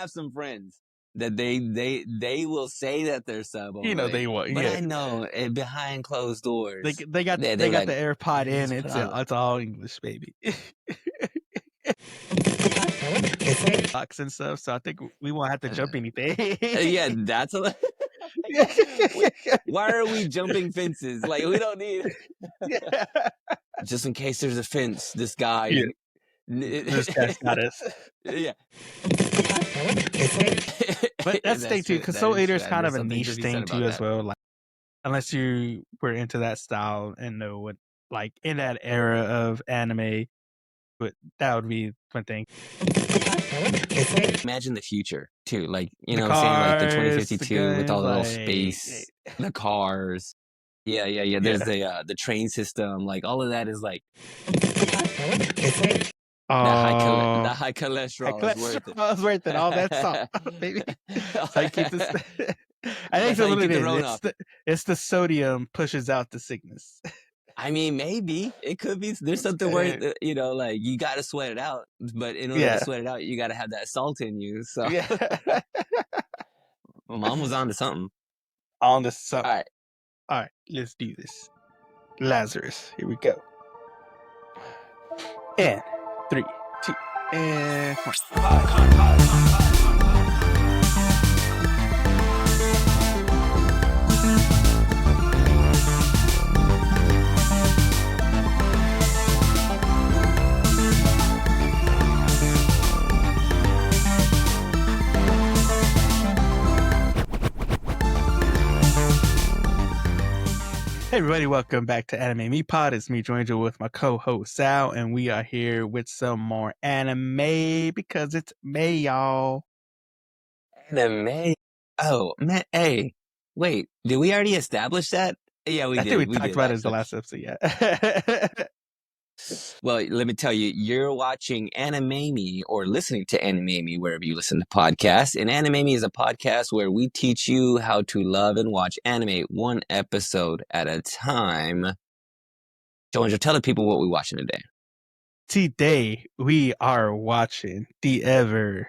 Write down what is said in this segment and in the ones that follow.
have some friends that they will say that they're sub only. They want, but I know behind closed doors they got the AirPod in. It's all English, baby. Box and stuff. So I think we won't have to jump anything. Yeah, that's a. Why are we jumping fences? Like we don't need. Just in case there's a fence, this guy. Yeah. This guy's got us. Yeah. But that's the thing too, because Soul Eater is kind of a niche thing too as well. Like, unless you were into that style and know what, like in that era of anime, but that would be one thing. Imagine the future too, like what I'm saying, like the 2052 with all the little space, the cars. Yeah. There's the train system, like all of that is like. The high cholesterol is worth it. It's worth it. All that salt, baby. I keep this. I think so. It's the sodium pushes out the sickness. I mean, maybe it could be. There's something where like you got to sweat it out, but in order to sweat it out, you got to have that salt in you. So, my mom was on to something. On to something. All right. Let's do this. Lazarus. Here we go. And 3, 2, and 1. Hey everybody, welcome back to Anime Me Pod. It's me, Joangel, with my co-host Sal, and we are here with some more anime because it's May, y'all. Anime? Oh, man, hey, wait, did we already establish that? Yeah, we did. I think we talked about it in the last episode, yeah. Well, let me tell you, you're watching Anime Me or listening to Anime Me wherever you listen to podcasts. And Anime Me is a podcast where we teach you how to love and watch anime one episode at a time. Joangel, tell the people what we're watching today. Today, we are watching the ever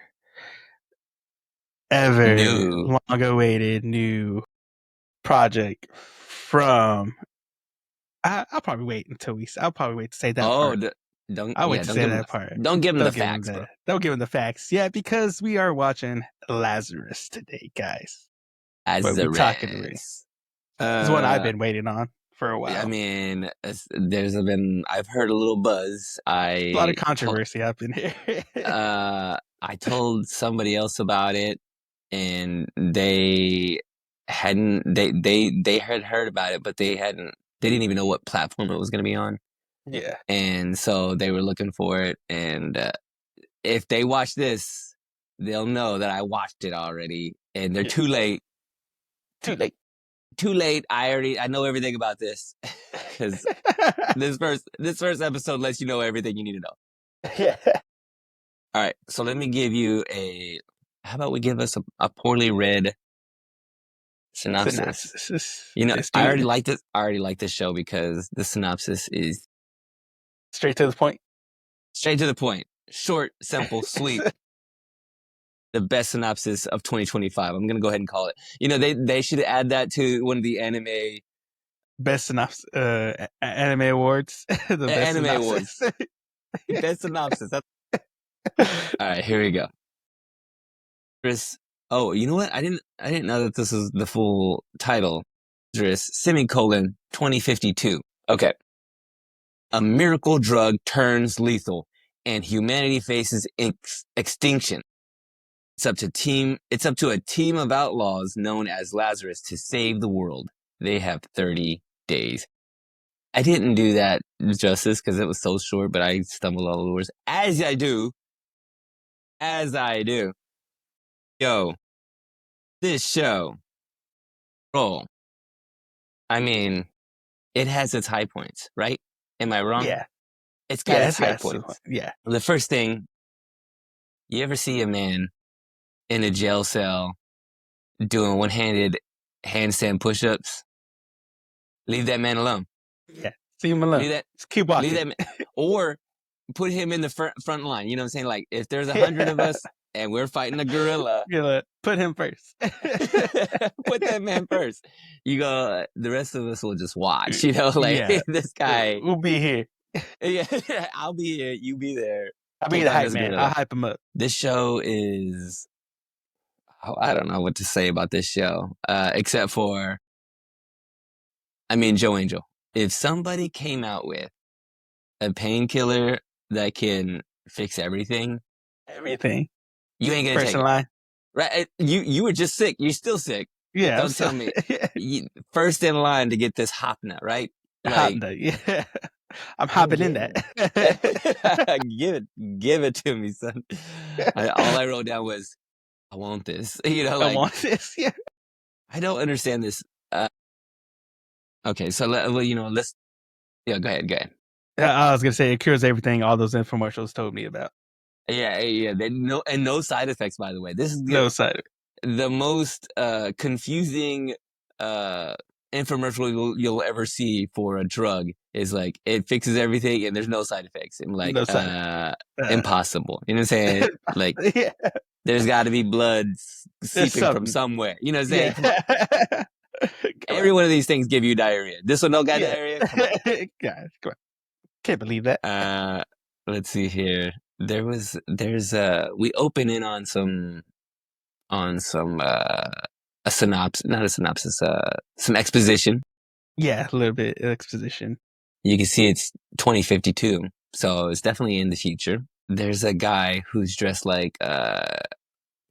long-awaited new project from... I'll probably wait until I'll probably wait to say that part. I'll wait to say that part. Don't give them the facts, bro. Don't give them the facts. Yeah, because we are watching Lazarus today, guys. Lazarus. It's what I've been waiting on for a while. I mean, I've heard a little buzz. A lot of controversy up in here. I told somebody else about it, and they had heard about it, but they didn't even know what platform it was going to be on. Yeah. And so they were looking for it. And if they watch this, they'll know that I watched it already. And they're too late. Too late. I know everything about this. Because this first episode lets you know everything you need to know. Yeah. All right. So let me give you how about we give us a poorly read synopsis. I already like this. I already like this show because the synopsis is straight to the point. Short, simple, sweet. The best synopsis of 2025. I'm gonna go ahead and call it. They should add that to one of the anime best synopsis anime awards. The best anime synopsis. Awards. Best synopsis. All right, here we go. Chris. Oh, you know what? I didn't know that this was the full title. Lazarus, semicolon, 2052. Okay. A miracle drug turns lethal, and humanity faces extinction. It's up to a team of outlaws known as Lazarus to save the world. They have 30 days. I didn't do that justice because it was so short, but I stumbled all over words. As I do. Yo. This show, I mean, it has its high points, right? Am I wrong? Yeah. It's got its high points. Yeah. The first thing, you ever see a man in a jail cell doing one-handed handstand push-ups? Leave that man alone. Yeah. See him alone. Just keep walking. Or put him in the front line. You know what I'm saying? Like, if there's 100 of us, and we're fighting a gorilla. Put him first. Put that man first. You go. The rest of us will just watch. This guy. We'll be here. Yeah, I'll be here. You be there. I'll be the hype man. I'll hype him up. This show is. I don't know what to say about this show, except for. I mean, Joe Angel. If somebody came out with a painkiller that can fix everything, you ain't gonna first take in line. Right? You were just sick. You're still sick. Yeah. Don't tell me. First in line to get this hop nut, right? Hop nut. Yeah. I'm hopping in that. Give it to me, son. All I wrote down was, I want this. I want this. Yeah. I don't understand this. Okay, so let's. Yeah, go ahead. I was gonna say it cures everything. All those infomercials told me about. Yeah. No side effects, by the way. This is no side effects. The most confusing infomercial you'll ever see for a drug is like it fixes everything and there's no side effects. I'm like, impossible. You know what I'm saying? Like, there's got to be blood seeping from somewhere. You know what I'm saying? Yeah. Every one of these things give you diarrhea. This one don't got diarrhea. Come on. Can't believe that. Let's see here. We open in on some a synopsis, not a synopsis, some exposition. Yeah, a little bit of exposition. You can see it's 2052, so it's definitely in the future. There's a guy who's dressed like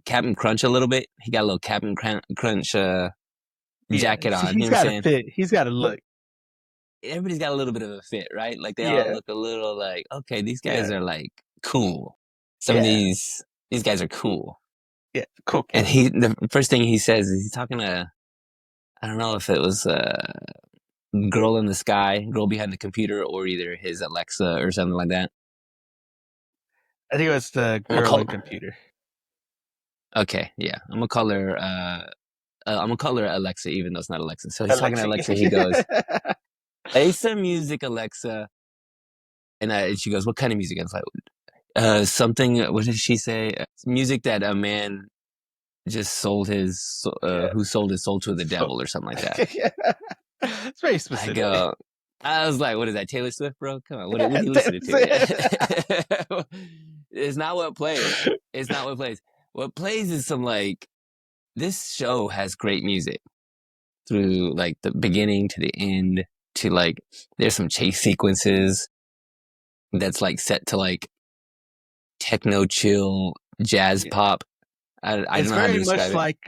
Captain Crunch a little bit. He got a little Captain Crunch jacket on. He's got a fit. He's got a look. Everybody's got a little bit of a fit, right? Like they all look a little like, okay, these guys are like cool. Some of these guys are cool. Yeah, cool. And the first thing he says is he's talking to, I don't know if it was a girl in the sky, girl behind the computer, or either his Alexa or something like that. I think it was the girl in the computer. Okay, yeah. I'm gonna call her Alexa, even though it's not Alexa. So he's talking to Alexa. He goes, "Play some music, Alexa." And she goes, "What kind of music?" I was like, something. What did she say? Music that a man just sold who sold his soul to the devil or something like that. It's very specific. I was like, "What is that, Taylor Swift, bro? Come on, what are you listening to?" It's not what plays. It's not what plays. What plays is some like. This show has great music through like the beginning to the end to like there's some chase sequences that's like set to like techno chill jazz pop. I don't know how to describe it. It's very much like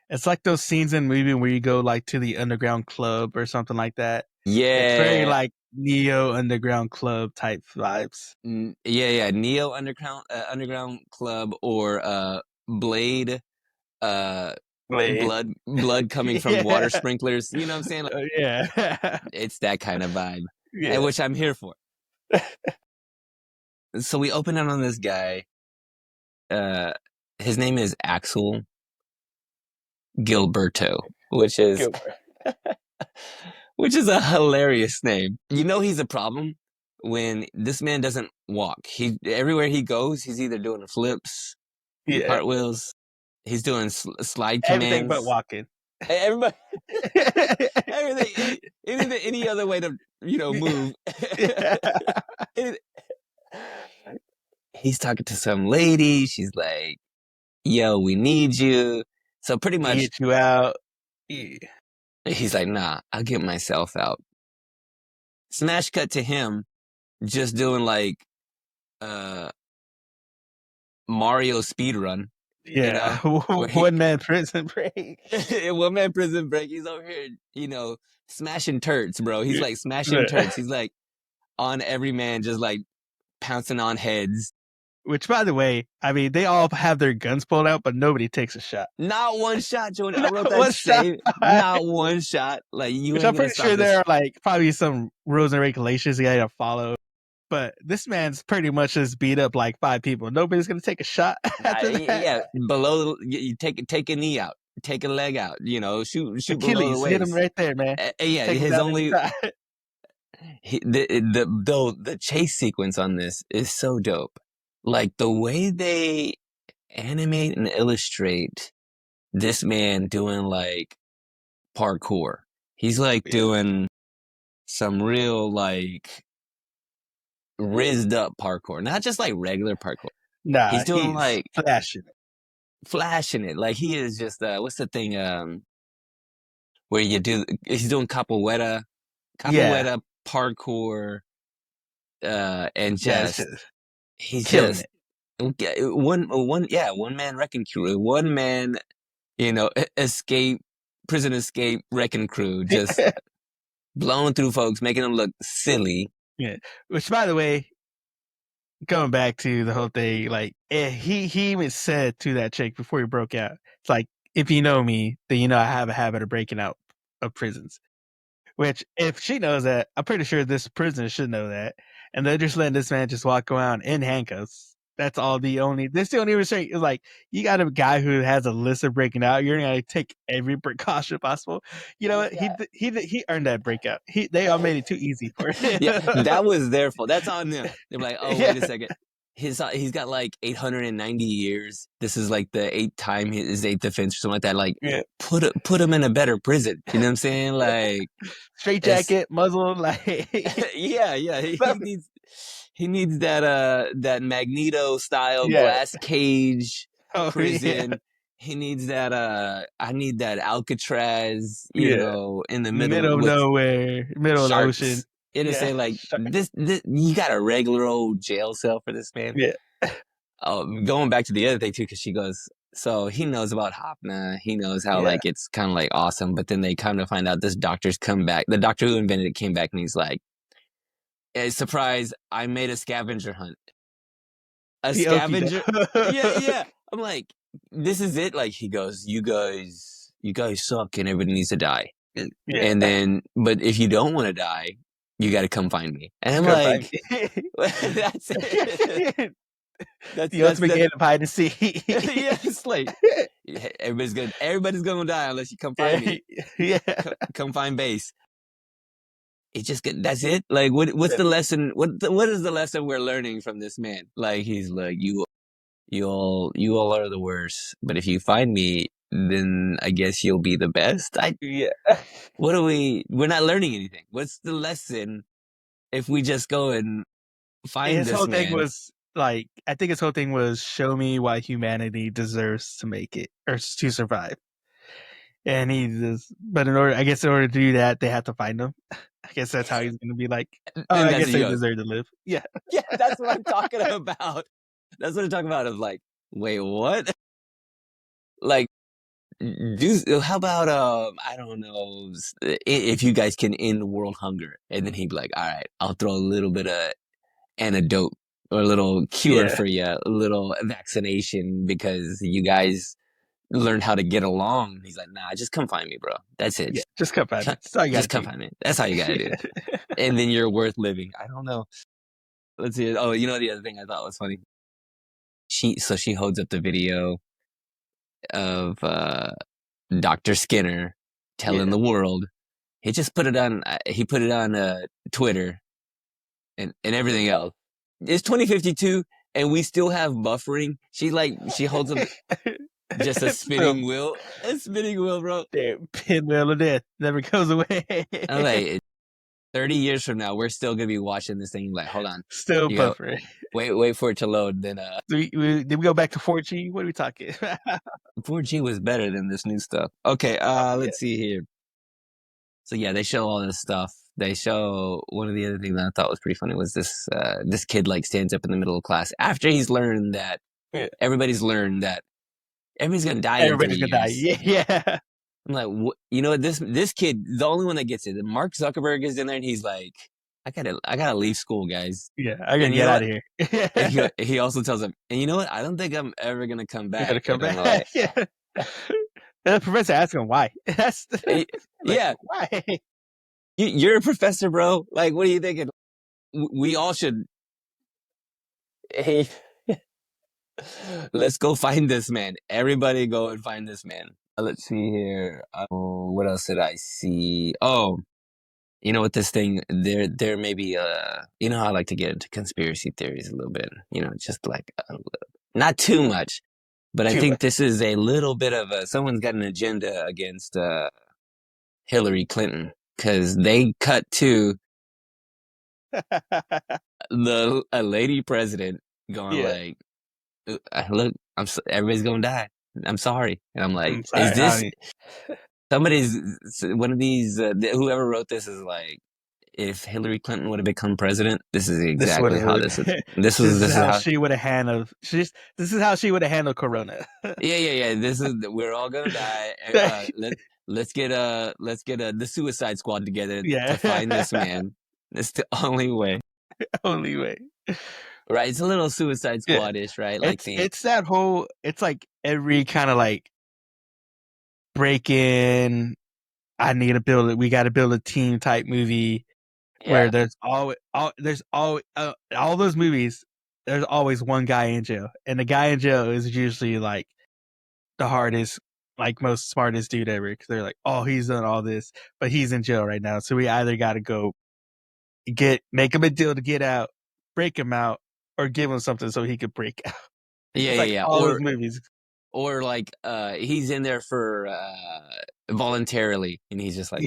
it's like those scenes in a movie where you go like to the underground club or something like that. Yeah, it's very like Neo underground club type vibes. Yeah, Neo underground club or Blade, blood coming from water sprinklers. You know what I'm saying? Like, yeah, it's that kind of vibe, which I'm here for. So we open in on this guy. His name is Axel Gilberto, which is a hilarious name. You know he's a problem when this man doesn't walk. Everywhere he goes, he's either doing flips, cartwheels. He's doing slide commands. Everything but walking. Everybody, everything, any other way to move. He's talking to some lady. She's like, "Yo, we need you." So pretty much, get you out. Yeah. He's like, "Nah, I'll get myself out." Smash cut to him, just doing like Mario speedrun. Yeah, one man prison break. 1 man prison break. He's over here, smashing turds, bro. He's like smashing turds. He's like on every man, just like pouncing on heads. Which, by the way, I mean, they all have their guns pulled out, but nobody takes a shot. Not one shot, Jordan. I wrote that same. Not one shot. Like you. Which I'm pretty sure there are like probably some rules and regulations you gotta follow. But this man's pretty much just beat up like 5 people. Nobody's gonna take a shot after that. Yeah, below you take a knee out, take a leg out. Shoot Achilles, below the waist. hit him right there, man. Yeah, his only. The chase sequence on this is so dope. like the way they animate and illustrate this man doing like parkour. He's like doing some real like rizzed up parkour, not just like regular parkour. Nah, he's doing like flashing it. Like he is just what's the thing where you do? He's doing capoeira parkour, and just he's killing just one man wrecking crew, one man, prison escape wrecking crew, just blowing through folks, making them look silly. Yeah, which by the way, going back to the whole thing, like he even said to that chick before he broke out, it's like, if you know me, then you know I have a habit of breaking out of prisons. Which, if she knows that, I'm pretty sure this prisoner should know that, and they're just letting this man just walk around in handcuffs. That's the only restraint. Is like, you got a guy who has a list of breaking out. You're gonna take every precaution possible. You know what? Yeah. He earned that breakout. They all made it too easy for him. Yeah, that was their fault. That's on them. They're like, oh, wait a second. He's got like 890 years. This is like the his eighth offense or something like that. Like, put him in a better prison. You know what I'm saying? Like, straight jacket, muzzle, like yeah. He needs that Magneto style glass cage prison. Yeah. He needs that I need that Alcatraz, in the middle of nowhere, middle of the ocean. It'll say like this you got a regular old jail cell for this man. Yeah. Going back to the other thing too, because she goes, so he knows about Hopna. He knows how like it's kind of like awesome, but then they kind of find out this doctor's come back. The doctor who invented it came back and he's like, hey, surprise! I made a scavenger hunt. A scavenger? Yeah. I'm like, this is it. Like he goes, you guys suck, and everybody needs to die. And then, but if you don't want to die, you got to come find me. And I'm like, that's it. That's the ultimate game of hide and seek. Yeah, it's like everybody's gonna die unless you come find me. Yeah, come find base. It's just that's it. Like, what's the lesson? What is the lesson we're learning from this man? Like, he's like, you all are the worst, but if you find me, then I guess you'll be the best. What are we're not learning anything. What's the lesson if we just go and find this man? His whole thing was like, I think his whole thing was, show me why humanity deserves to make it or to survive. And but in order to do that, they have to find him. I guess that's how he's going to be like, I guess they deserve to live. Yeah. Yeah, that's what I'm talking about. That's what I'm talking about. Of like, wait, what? Like, how about I don't know, if you guys can end world hunger? And then he'd be like, all right, I'll throw a little bit of antidote or a little cure for you, a little vaccination because you guys learned how to get along. He's like, nah, just come find me, bro. That's it. Just come find me. Just come find me. That's how you gotta do it. And then you're worth living. I don't know. Let's see. Oh, the other thing I thought was funny. She holds up the video of Dr. Skinner telling the world. He just put it on. He put it on Twitter and everything else. It's 2052, and we still have buffering. She holds up just a spinning wheel. A spinning wheel, bro. Damn, pinwheel of death never goes away. I'm like, 30 years from now, we're still gonna be watching this thing. Like, hold on, still buffering. Wait for it to load. Then did we go back to 4G? What are we talking? 4G was better than this new stuff. Okay, let's see here. So yeah, they show all this stuff. They show one of the other things that I thought was pretty funny was this kid like stands up in the middle of class after he's learned that everybody's learned that everybody's gonna die. Everybody's gonna die. Yeah. I'm like, what? This kid, the only one that gets it. Mark Zuckerberg is in there, and he's like, I gotta leave school, guys. Yeah, I gotta get out of here. he also tells him, and you know what? I don't think I'm ever gonna come back. You're gonna come back. Yeah. The professor asks him why. That's why. You're a professor, bro. Like, what are you thinking? We all should. Hey, let's go find this man. Everybody, go and find this man. Let's see here. What else did I see? Oh, you know what this thing there may be you know how I like to get into conspiracy theories a little bit, you know, just like not too much, but I think this is a little bit of someone's got an agenda against Hillary Clinton, because they cut to a lady president going like, look, everybody's gonna die. I'm sorry. And I'm like, is this somebody's, one of these, whoever wrote this is like, if Hillary Clinton would have become president, this is exactly how this is. This is how she would have handled. This is how she would have handled Corona. yeah. This is, we're all gonna die. Let's get the Suicide Squad together to find this man. It's the only way. Only way. Right, it's a little Suicide Squad-ish, right? Like it's that whole. It's like every kind of like break in. I need to build it. We got to build a team type movie where there's all those movies. There's always one guy in jail, and the guy in jail is usually like the hardest, like most smartest dude ever. Because they're like, oh, he's done all this, but he's in jail right now. So we either got to go make him a deal to get out, break him out, or give him something so he could break out. All those movies. Or like he's in there for voluntarily, and he's just like,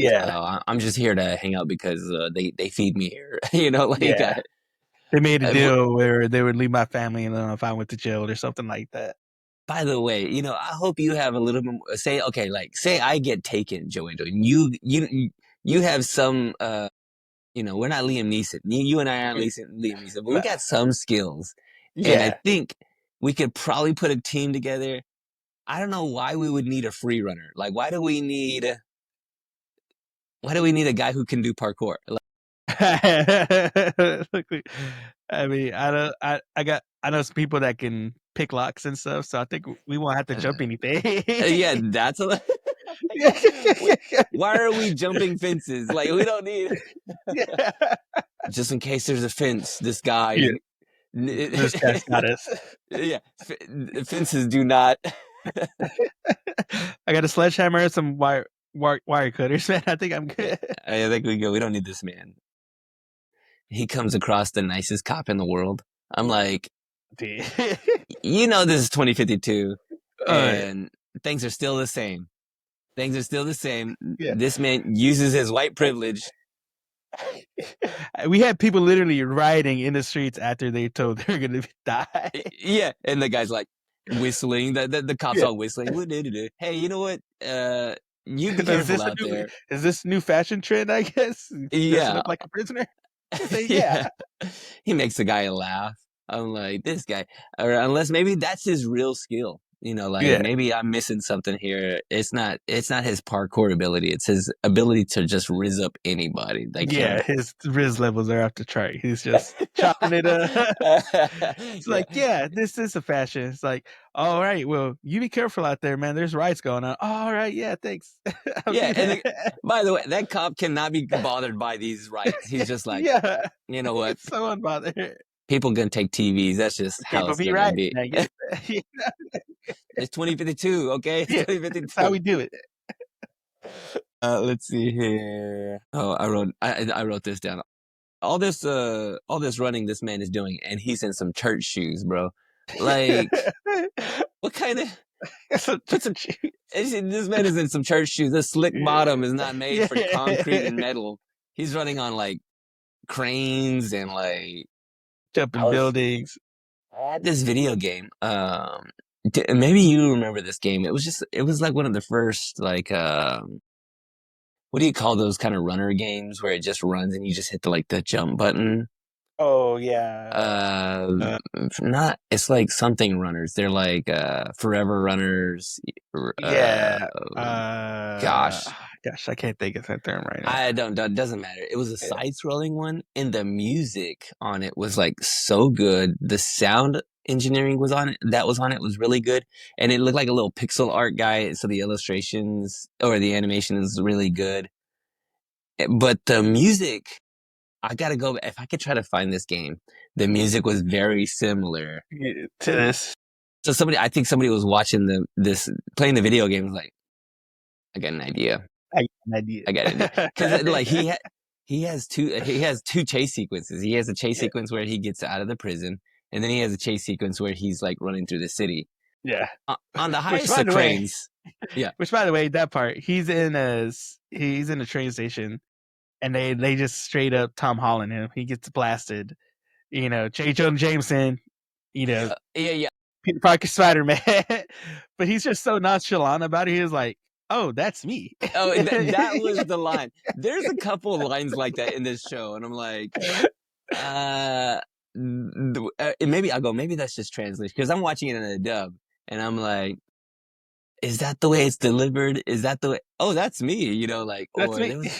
I'm just here to hang out because they feed me here. You know, like they made a deal where they would leave my family alone if I went to jail or something like that. By the way, you know, I hope you have a little bit more, say I get taken, Joe Angel, and you have some you know, we're not Liam Neeson. You and I aren't Liam Neeson, but we got some skills. And I think we could probably put a team together. I don't know why we would need a free runner. Like, why do we need a guy who can do parkour? I mean, I know some people that can pick locks and stuff, so I think we won't have to jump anything. That's a why are we jumping fences? Like, we don't need just in case there's a fence. This guy this guy's got us. Fences do not. I got a sledgehammer and some wire cutters, man. I think I'm good. I think we go. We don't need this man. He comes across the nicest cop in the world. I'm like, you know, this is 2052, and things are still the same. This man uses his white privilege. We had people literally rioting in the streets after they told they're gonna die. Yeah, and the guy's like whistling. The cops all whistling. Hey, you know what? You be careful out there. Is this new fashion trend? I guess. Does look like a prisoner. He makes the guy laugh. I'm like, this guy, or unless maybe that's his real skill. You know, like maybe I'm missing something here. It's not his parkour ability. It's his ability to just riz up anybody. Like, his riz levels are off the chart. He's just chopping it up. It's like, this is a fashion. It's like, all right, well, you be careful out there, man. There's riots going on. All right, thanks. And by the way, that cop cannot be bothered by these riots. He's just like, you know what? So unbothered. People gonna take TVs. That's just how it's gonna be. It's 2052, okay? It's 2052. That's how we do it. Let's see here. Oh, I wrote this down. All this running this man is doing, and he's in some church shoes, bro. Like, what kind of? This man is in some church shoes. The slick bottom is not made for concrete and metal. He's running on like cranes and like jumping buildings. I had this video game. Maybe you remember this game. It was like one of the first, like, what do you call those kind of runner games where it just runs and you just hit the jump button? Oh yeah. It's like something runners. They're like forever runners. Gosh, I can't think of that term right now. It doesn't matter. It was a side-scrolling one, and the music on it was like so good. The sound engineering was was really good, and it looked like a little pixel art guy. So the illustrations or the animation is really good, but the music, I gotta go. If I could try to find this game, the music was very similar to this. So I think somebody was watching playing the video game, was like, I got an idea. I got an idea. Because like he has two chase sequences. He has a chase sequence where he gets out of the prison, and then he has a chase sequence where he's like running through the city. Yeah. On the highest of cranes. Yeah. Which, by the way, that part, he's in a train station, and they just straight up Tom Holland him. He gets blasted. You know, J. Jonah Jameson. You know, yeah. Peter Parker, Spider-Man. But he's just so nonchalant about it. He was like, "Oh, that's me." Oh, that was the line. There's a couple of lines like that in this show, and I'm like, maybe that's just translation, because I'm watching it in a dub, and I'm like, is that the way it's delivered? Is that the way? Oh, that's me. You know, like, that's me.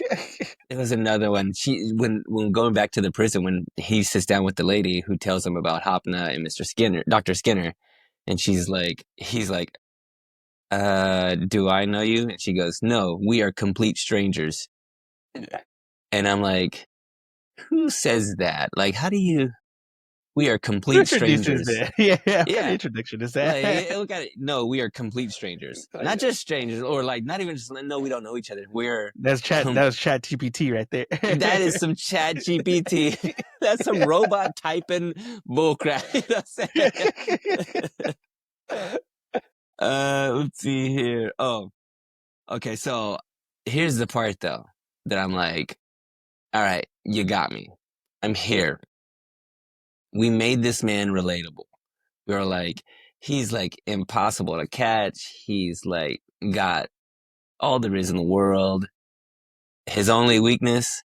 There was another one. When going back to the prison, when he sits down with the lady who tells him about Hopna and Dr. Skinner, and he's like, do I know you? And she goes, no, we are complete strangers. And I'm like, who says that? Like, how do you? We are complete strangers. Yeah. Introduction is that? Like, look at it. No, we are complete strangers. Not just strangers, or like not even just. No, we don't know each other. That's chat. That was Chat GPT right there. That is some Chat GPT. That's some robot typing bullcrap. Let's see here. Oh, okay. So here's the part though that I'm like, all right, you got me. I'm here. We made this man relatable. We were like, he's like impossible to catch. He's like got all there is in the world. His only weakness,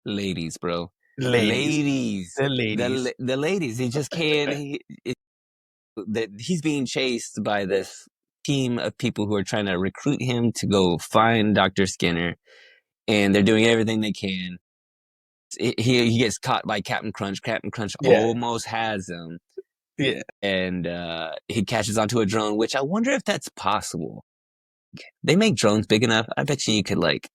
ladies, bro. The ladies. He just can't. He's being chased by this team of people who are trying to recruit him to go find Dr. Skinner, and they're doing everything they can. He gets caught by Captain Crunch. Captain Crunch almost has him. Yeah. And he catches onto a drone, which I wonder if that's possible. They make drones big enough. I bet you could like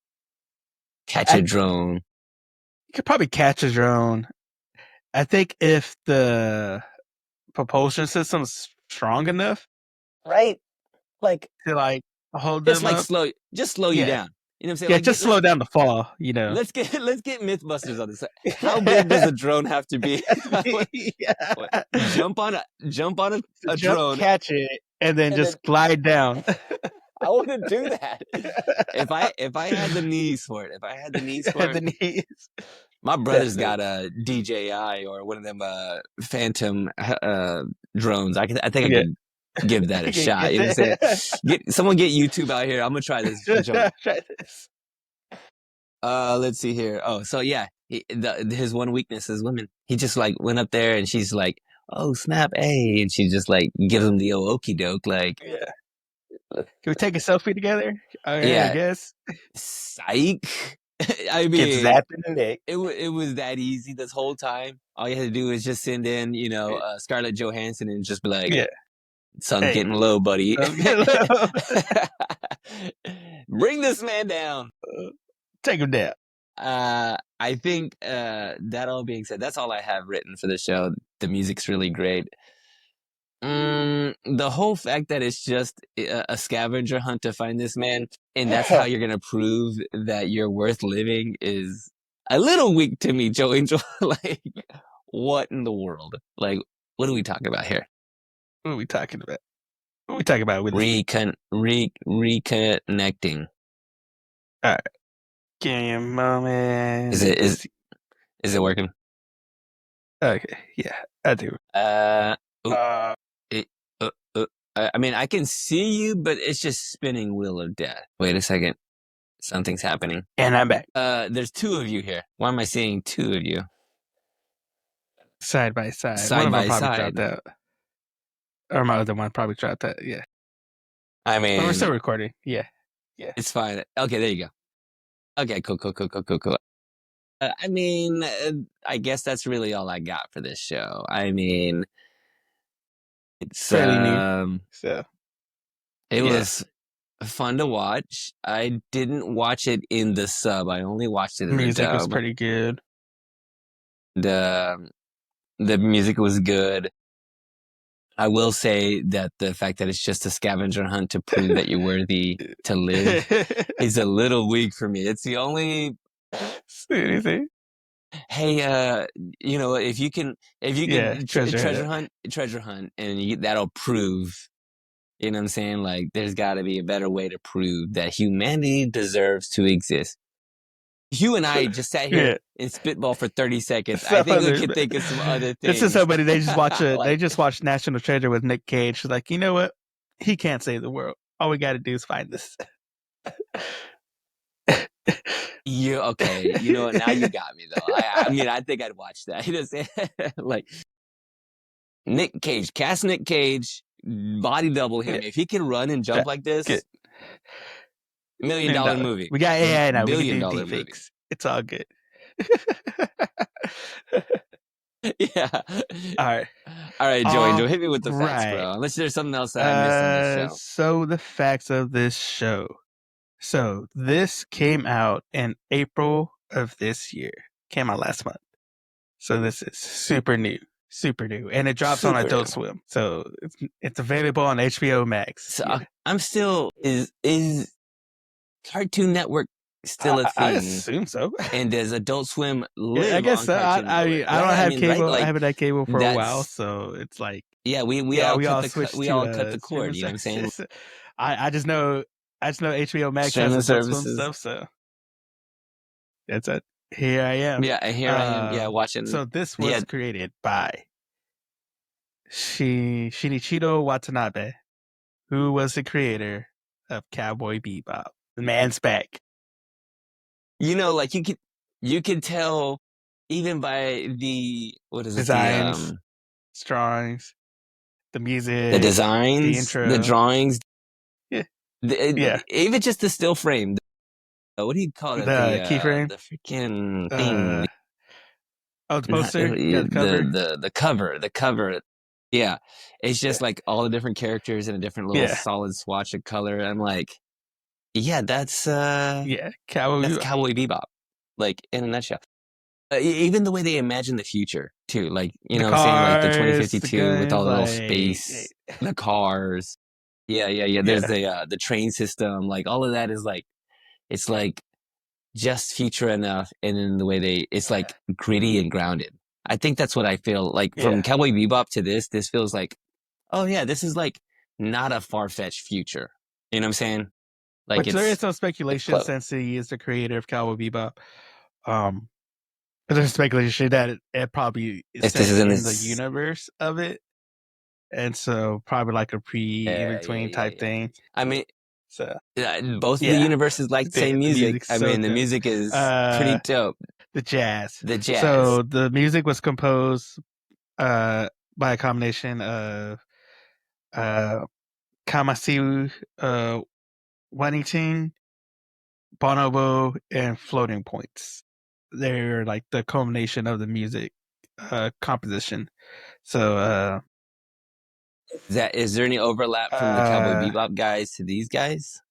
catch a drone. You could probably catch a drone. I think if the propulsion system's strong enough, right? Like to like hold just them like up. slow you down. You know what I'm saying? Yeah, like, just slow down the fall, you know. Let's get Mythbusters on this. How big does a drone have to be? Jump on a drone, catch it, and then just glide down. I want to do that. If I had the knees for it, my brother's got a DJI or one of them Phantom drones. I think I could give that a shot. You know what I'm saying? Someone get YouTube out here. I'm gonna try this. Try this. Let's see here. Oh, so yeah, his one weakness is women. He just like went up there and she's like, "Oh snap, hey," and she just like gives him the okie doke, like, yeah. Can we take a selfie together? Yeah, I guess. Psych. I mean, get zapped in the neck. It was that easy this whole time. All you had to do is just send in, Scarlett Johansson and just be like, yeah. Sun's getting low, buddy. Bring this man down. Take him down. I think that all being said, that's all I have written for the show. The music's really great. The whole fact that it's just a scavenger hunt to find this man, and that's how you're gonna prove that you're worth living, is a little weak to me, Joe Angel. Like, what in the world? Like, what are we talking about here? What are we talking about? What are we talking about with reconnecting? All right. Give me a moment. Is it working? Okay, yeah, I do. I mean, I can see you, but it's just spinning wheel of death. Wait a second. Something's happening. And I'm back. There's two of you here. Why am I seeing two of you? Side by side. Side by side. Dropped out. Or my other one probably dropped out, yeah. I mean... But we're still recording, yeah. It's fine. Okay, there you go. Okay, cool. I mean, I guess that's really all I got for this show. I mean... It's fairly new, so it was fun to watch. I didn't watch it in the sub. I only watched it in the dub. Music was pretty good. The music was good. I will say that the fact that it's just a scavenger hunt to prove that you're worthy to live is a little weak for me. It's the only Anything? Hey, if you can treasure treasure hunt, and that'll prove, you know what I'm saying? Like, there's got to be a better way to prove that humanity deserves to exist. You and I just sat here and spitball for 30 seconds. I think we could think of some other things. This is somebody they just watch they just watch National Treasure with Nick Cage. Like, you know what? He can't save the world. All we got to do is find this. Yeah, okay. You know what? Now you got me though. I mean, I think I'd watch that. You know what I'm saying? Like, Nick Cage, cast Nick Cage, body double him. If he can run and jump like this, $1 million movie. We got AI now. $1 billion movie. Deepfakes. It's all good. Yeah. All right, Joey, hit me with the facts, bro. Unless there's something else that I missed on this show. So the facts of this show. So this came out in April of this year. Came out last month. So this is super new, and it drops on Adult Swim. So it's available on HBO Max. So I'm still is Cartoon Network still a thing? I assume so. And does Adult Swim live? I guess on so. I don't have cable. Right? Like, I haven't had cable for a while, so it's like we all cut the cord. You know what I'm saying? I just know HBO Max has services stuff. So that's it. Here I am. Yeah, I am. Yeah, watching. So this was created by Shinichiro Watanabe, who was the creator of Cowboy Bebop. The man's back. You know, like you can tell even by the designs, drawings, the music, the designs, the intro, the drawings. Yeah, even just the still frame. What do you call it? The keyframe, the freaking thing. The poster, the cover. Yeah, it's just like all the different characters in a different little solid swatch of color. I'm like, yeah, that's Cowboy Bebop, like in a nutshell. Even the way they imagine the future too, like what I'm saying, like the 2052 with all the little space, the cars. Yeah. There's the train system, like all of that is like, it's like just future enough, and then the way it's like gritty and grounded. I think that's what I feel like from Cowboy Bebop to this feels like, oh yeah, this is like not a far-fetched future. You know what I'm saying? Like, but there is some speculation since he is the creator of Cowboy Bebop. There's speculation that it probably is set in the universe of it, and so probably like a in-between type thing. I mean, so both of the universes like the same music. I mean, the music is pretty dope. The jazz. So the music was composed by a combination of Kamasiu Wannington, Bonobo, and Floating Points. They're like the culmination of the music composition. So is there any overlap from the Cowboy Bebop guys to these guys?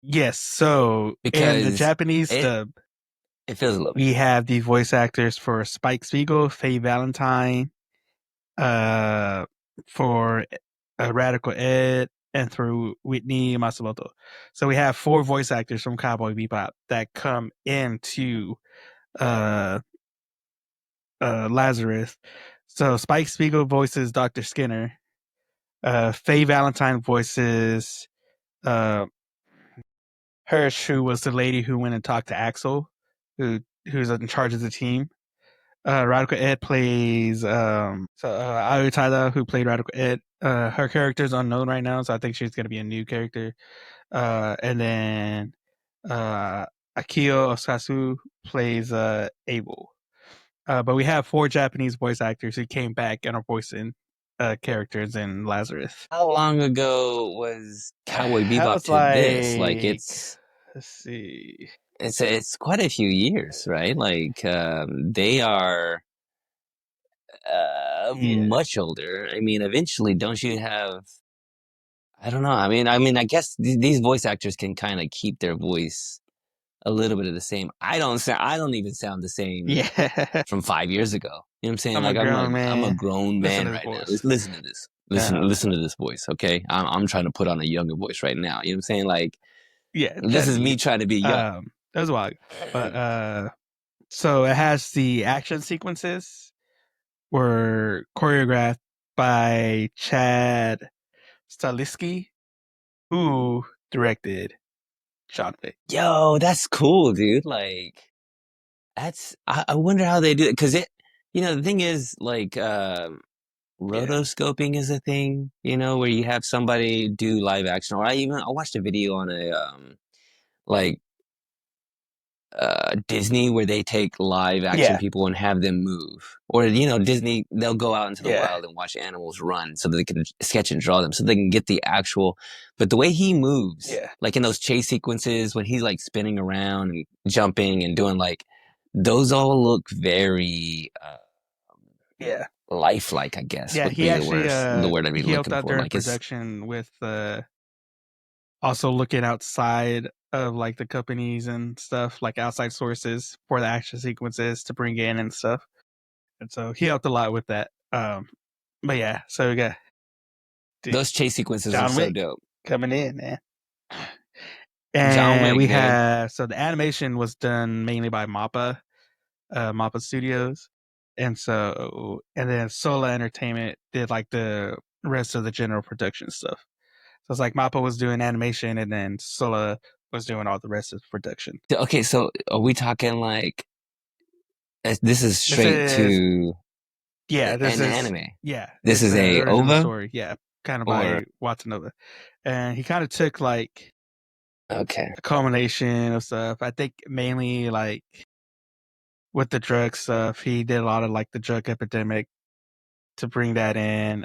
Yes. So because in the Japanese dub, it feels a little. We have the voice actors for Spike Spiegel, Faye Valentine, for Radical Ed, and through Whitney Matsumoto. So we have 4 voice actors from Cowboy Bebop that come into Lazarus. So Spike Spiegel voices Dr. Skinner. Faye Valentine voices Hirsch, who was the lady who went and talked to Axel, who's in charge of the team. Radical Ed plays Ayu Taida, who played Radical Ed. Her character is unknown right now, so I think she's going to be a new character. And then Akio Osasu plays Abel. But we have 4 Japanese voice actors who came back and are voicing characters in Lazarus. How long ago was Cowboy Bebop to this? Like, it's... Let's see. It's quite a few years, right? Like, they are much older. I mean, eventually, don't you have... I don't know. I mean, I guess these voice actors can kind of keep their voice a little bit of the same. I don't even sound the same from 5 years ago. You know what I'm saying? I'm a grown man right now. Listen to this. Listen to this voice, okay? I'm trying to put on a younger voice right now. You know what I'm saying? Like, this is me trying to be young. That was a while ago. But So it has the action sequences were choreographed by Chad Stahelski, who directed John Wick. Yo, that's cool, dude. Like, I wonder how they do it. Cause the thing is, like, rotoscoping is a thing, where you have somebody do live action. Or I watched a video on like, Disney where they take live action people and have them move. Or, Disney, they'll go out into the wild and watch animals run so that they can sketch and draw them so they can get the actual, but the way he moves, like in those chase sequences when he's like spinning around and jumping and doing like, those all look very, lifelike, I guess. Yeah, would he be actually, the word I'd be he helped looking out for. during Like production with, also looking outside of like the companies and stuff, like outside sources for the action sequences to bring in and stuff. And so he helped a lot with that. But yeah, so we got those chase sequences John are so Wick dope. coming in, man. John And Wick, we dude. have, so the animation was done mainly by Mappa Studios. And then Sola Entertainment did like the rest of the general production stuff. So it's like Mappa was doing animation and then Sola was doing all the rest of the production. Okay, so are we talking like this is straight to this an is anime? yeah, This it's is the a original OVA story, kind of or by Watanabe, and he kind of took like okay. a culmination of stuff. I think mainly like with the drug stuff, he did a lot of like the drug epidemic to bring that in.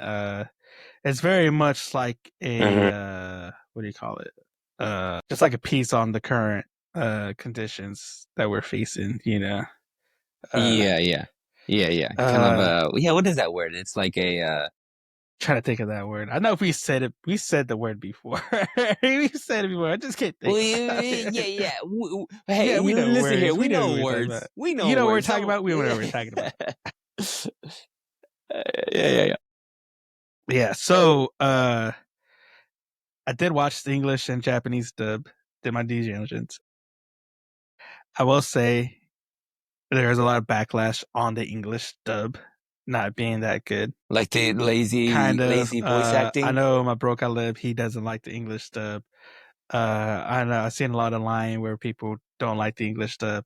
It's very much like a what do you call it? Just like a piece on the current conditions that we're facing. Yeah. Kind of what is that word? It's like a trying to think of that word. I know if we said it, we said the word before. We said it before. I just can't think. Yeah. Hey, Yeah, we know listen here. words. We We know know what we're talking words. about. We know You know what we're words. talking Don't. about. We know what we're talking about. Yeah. Yeah. So, I did watch the English and Japanese dub. Did my due diligence. I will say there's a lot of backlash on the English dub not being that good. Like the Kind of. lazy voice I acting. know my broke I live. He doesn't like the English dub. I know I've seen a lot of line where people don't like the English dub.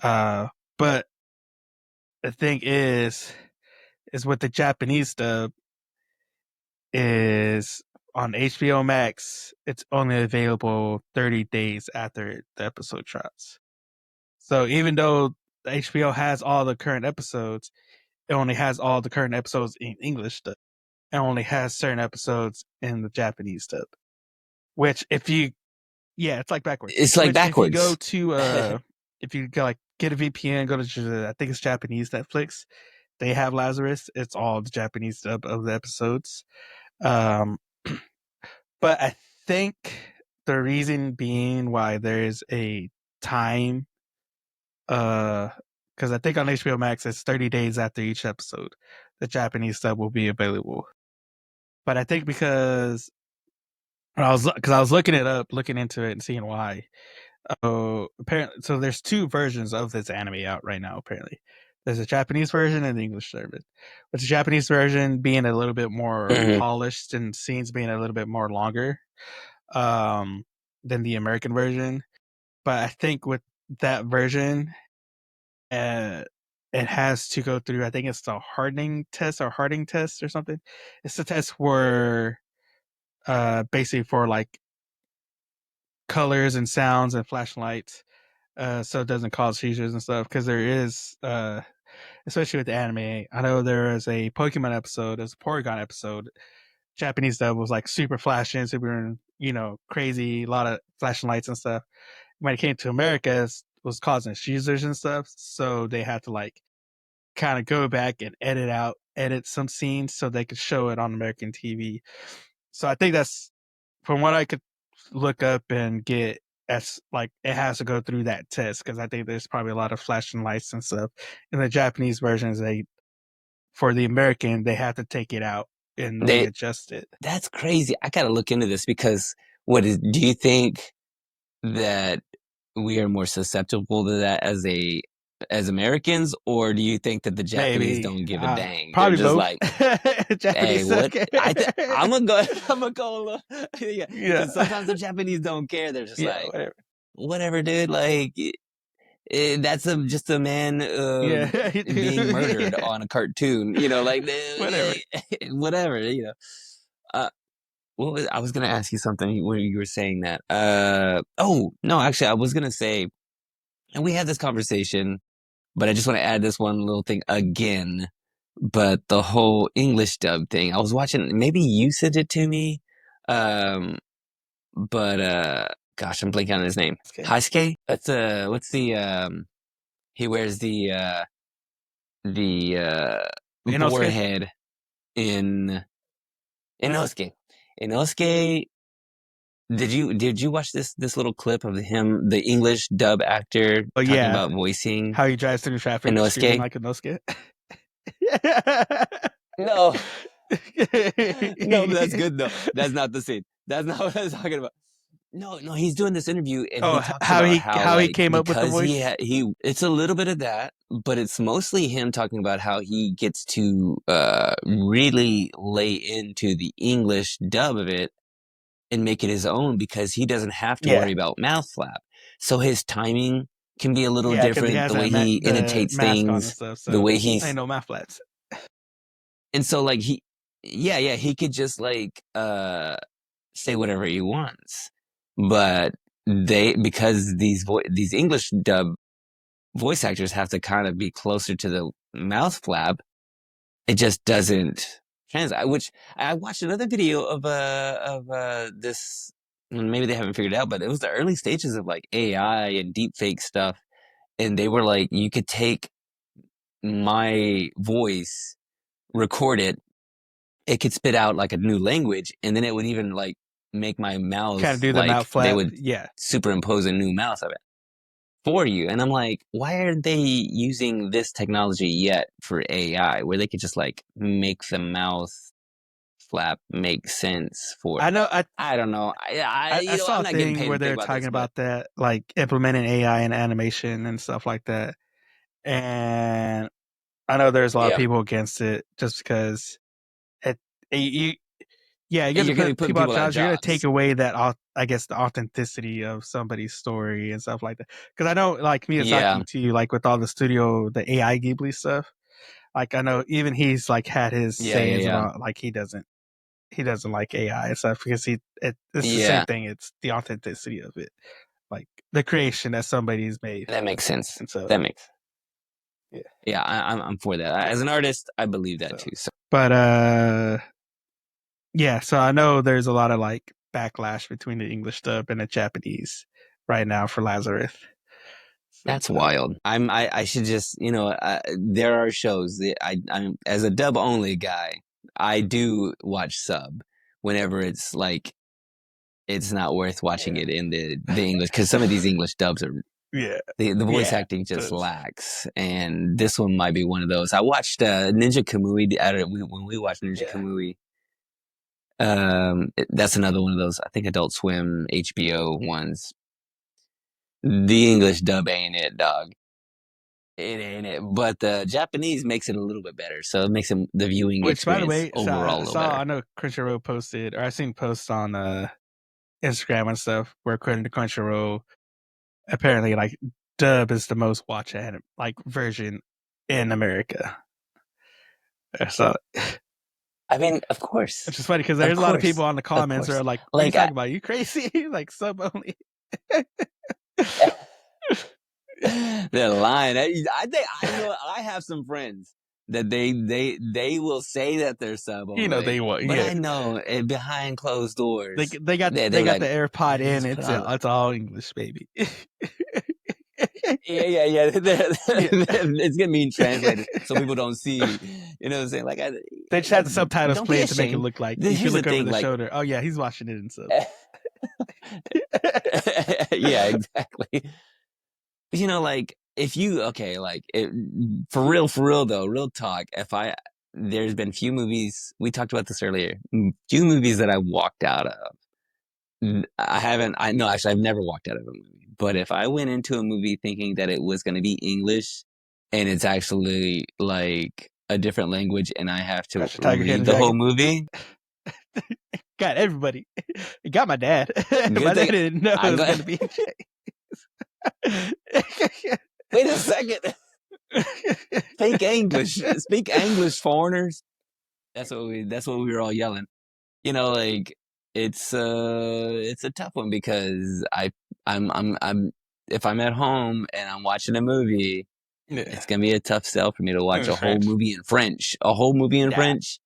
But the thing is with the Japanese dub is on HBO Max. It's only available 30 days after the episode drops. So even though HBO has all the current episodes, it only has all the current episodes in English dub. It only has certain episodes in the Japanese dub. Which it's like backwards. It's like backwards. If you go to if you go like get a VPN, go to I think it's Japanese Netflix. They have Lazarus. It's all the Japanese dub of the episodes. But I think the reason being why there's a time, because I think on HBO Max it's 30 days after each episode, the Japanese dub will be available. But I think because I was looking into it and seeing why. Apparently, so there's two versions of this anime out right now. Apparently, there's a Japanese version and the English version. With the Japanese version being a little bit more polished and scenes being a little bit more longer, than the American version. But I think with that version, it has to go through. I think it's the hardening test or something. It's a test where, basically for like colors and sounds and flashing lights, so it doesn't cause seizures and stuff. Because there is, especially with the anime, I know there is a Pokemon episode, there's a Porygon episode. Japanese dub was like super flashing, super, crazy, a lot of flashing lights and stuff. When it came to America, it was causing seizures and stuff. So they had to like kind of go back and edit some scenes so they could show it on American TV. So I think that's, from what I could look up and get, that's like it has to go through that test, because I think there's probably a lot of flashing lights and stuff. In the Japanese versions, for the American, they have to take it out and readjust it. That's crazy. I gotta look into this because do you think that we are more susceptible to that as a as Americans, or do you think that the Japanese don't give a dang? Probably They're just both. like, Japanese. hey, what? I'm gonna go. I'm gonna go. Yeah, because sometimes the Japanese don't care. They're just like, whatever, dude. Like, that's just a man being murdered on a cartoon. You know, like whatever. Whatever. You know. I was gonna ask you something when you were saying that. Oh no, actually, I was gonna say, and we had this conversation, but I just want to add this one little thing again. But the whole English dub thing, I was watching. Maybe you sent it to me, um, but gosh, I'm blanking on his name. Haisuke. That's what's the he wears the boar head in Inosuke. Inosuke. Did you watch this little clip of him, the English dub actor, talking about voicing how he drives through traffic screaming like Inosuke? No. No, but that's good though. That's not the scene. That's not what I was talking about. No, he's doing this interview and he talks about how he came up with the voice. It's a little bit of that, but it's mostly him talking about how he gets to really lay into the English dub of it and make it his own because he doesn't have to worry about mouth flap. So his timing can be a little different. The way he annotates things, stuff, so the way he's ain't no mouth flaps. And so like he could just like say whatever he wants. But because these English dub voice actors have to kind of be closer to the mouth flap, it just doesn't translate. Which I watched another video of this. Maybe they haven't figured it out, but it was the early stages of like AI and deep fake stuff, and they were like, you could take my voice, record it could spit out like a new language, and then it would even like make my mouth kind of do the mouth flap. They would superimpose a new mouth of it for you. And I'm like, why aren't they using this technology yet for AI where they could just like make the mouth flap make sense for I know I don't know. I saw a thing where they're talking about that, like implementing AI in animation and stuff like that. And I know there's a lot of people against it just because you're gonna put people on jobs. You're gonna take away that, I guess, the authenticity of somebody's story and stuff like that. Because I know, like Miyazaki too, like with all the AI Ghibli stuff. Like I know even he's like had his sayings about like he doesn't like AI and stuff because it's the same thing. It's the authenticity of it, like the creation that somebody's made. That makes sense. And so that makes. Yeah, I'm for that. As an artist, I believe that too. So. But yeah, so I know there's a lot of like backlash between the English dub and the Japanese right now for Lazarus. So, that's wild. I should just, there are shows that I'm as a dub only guy, I do watch sub whenever it's like it's not worth watching it in the English, because some of these English dubs are the voice acting just lacks, and this one might be one of those. I watched Ninja Kamui when we watched Ninja Kamui. That's another one of those, I think, Adult Swim, HBO ones. The English dub ain't it, dog. It ain't it. But the Japanese makes it a little bit better, so it makes the viewing experience by the way, overall a little better. I know Crunchyroll posted, or I seen posts on Instagram and stuff where, according to Crunchyroll, apparently like dub is the most watched like version in America. So. I mean, of course. It's just funny because there's a lot of people on the comments who are like, what are you talking about? You crazy? Like sub only. They're lying. I think I have some friends that they will say that they're sub only. They want, but I know behind closed doors. They got the AirPod in. It's all English, baby. Yeah. It's gonna be translated so people don't see. You know what I'm saying? Like they just had the subtitles played to make it look like you look over the shoulder. Oh yeah, he's watching it in sub. Yeah, exactly. Like if you for real though, real talk. There's been few movies, we talked about this earlier. Few movies that I walked out of. I've never walked out of a movie. But if I went into a movie thinking that it was going to be English and it's actually like a different language, and I have to read the jacket. whole movie. Got everybody. It got my dad. My dad didn't know it was going to be in Wait a second. Speak English. Speak English, foreigners. That's what we were all yelling. You know, like it's a tough one because I'm if I'm at home and I'm watching a movie, it's gonna be a tough sell for me to watch a whole movie in French. A whole movie in French?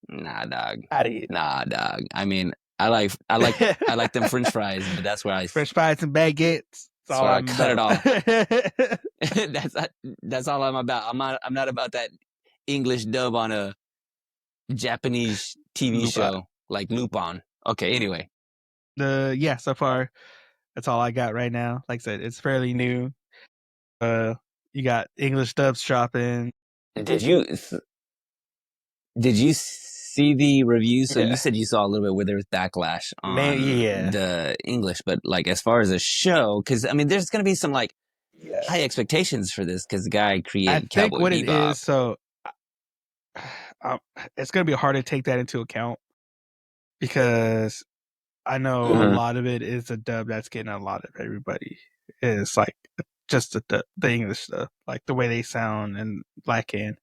Nah, dog. Nah, dog. I mean, I like them French fries, but that's where I French fries and baguettes. That's where I cut it off. That's all I'm about. I'm not about that English dub on a Japanese TV show like Lupin. Okay, anyway. So far that's all I got right now. Like I said, it's fairly new. You got English dubs dropping. Did you see the reviews? So you said you saw a little bit where there was backlash on the English, but like as far as a show, because I mean, there's going to be some like high expectations for this because the guy created Cowboy Bebop. It is, so it's going to be hard to take that into account because I know a lot of it is a dub that's getting a lot of everybody. It's like just the English stuff, like the way they sound and lacking.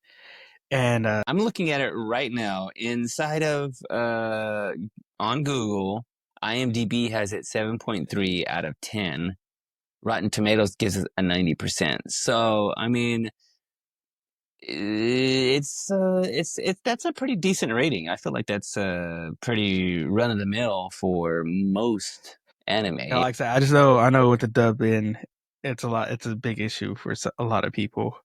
And I'm looking at it right now inside of on Google. IMDb has it 7.3 out of 10. Rotten Tomatoes gives it a 90%. So I mean, it's that's a pretty decent rating. I feel like that's pretty run of the mill for most anime. Like I said, I know with the dub in, it's a big issue for a lot of people.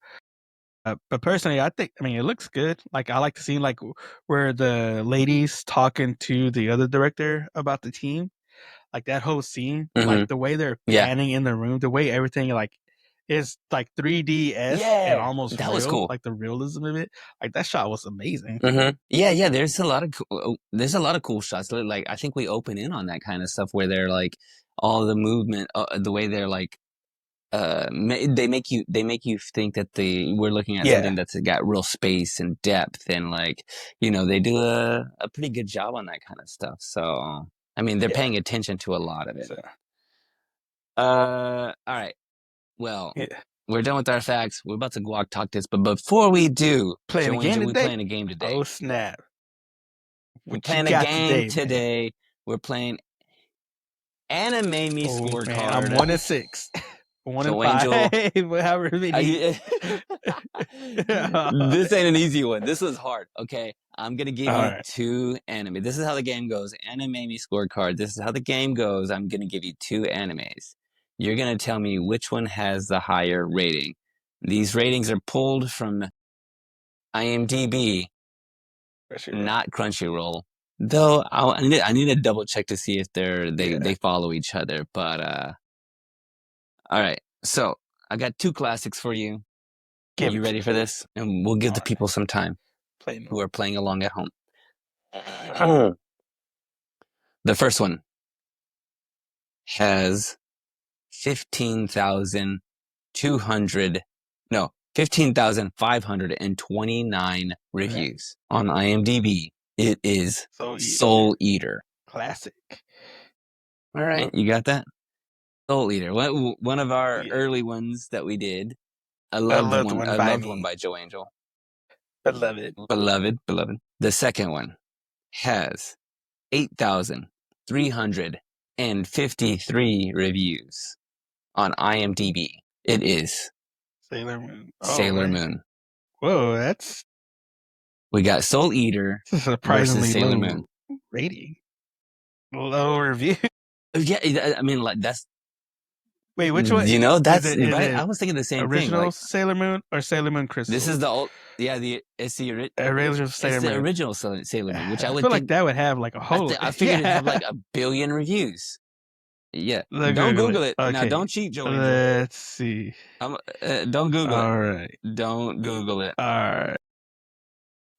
But personally, I mean, it looks good. Like, I like to see, like, where the ladies talking to the other director about the team. Like, that whole scene, like, the way they're panning in the room, the way everything, like, is, like, 3D-esque and almost real. Was cool. Like, the realism of it. Like, that shot was amazing. Yeah, there's a lot of cool shots. Like, I think we open in on that kind of stuff where they're, like, all the movement, the way they're, like, they make you think that we're looking at something that's got real space and depth, and like, you know, they do a pretty good job on that kind of stuff. So I mean, they're paying attention to a lot of it. All right, well, we're done with our facts. We're about to guac talk this, but before we do, we're playing a game today. Oh snap! We're playing a game today. We're playing Anime Me Scorecard. I'm 1-6. 1-5. However many. This ain't an easy one. This was hard. Okay, I'm gonna give you 2 anime. This is how the game goes. Anime Me Scorecard. This is how the game goes. I'm gonna give you 2 animes. You're gonna tell me which one has the higher rating. These ratings are pulled from IMDb, not Crunchyroll. Though I need to double check to see if they follow each other. But all right, so I got 2 classics for you. Are you ready for this? And we'll give the people some time who are playing along at home. The first one has 15,529 reviews on IMDb. It is Soul Eater. Classic. All right, you got that? Soul Eater, one of our early ones that we did. I loved one by Joe Angel. Beloved. The second one has 8,353 reviews on IMDb. It is Sailor Moon. Sailor Moon. Whoa, we got Soul Eater surprisingly versus Sailor low Moon. Rating. Low review. Yeah, I mean, like, that's. Wait, which one? You know, that's right. I was thinking the same thing. Original Sailor Moon or Sailor Moon Crystal? This is the old. Yeah, it's the original Sailor Moon. The original Sailor Moon, which I would feel like that would have like a whole. I figured it'd have like 1 billion reviews. Yeah, don't Google it. Okay. Now, don't cheat, Joe. Let's see. Don't Google it. All right. Don't Google it. All right.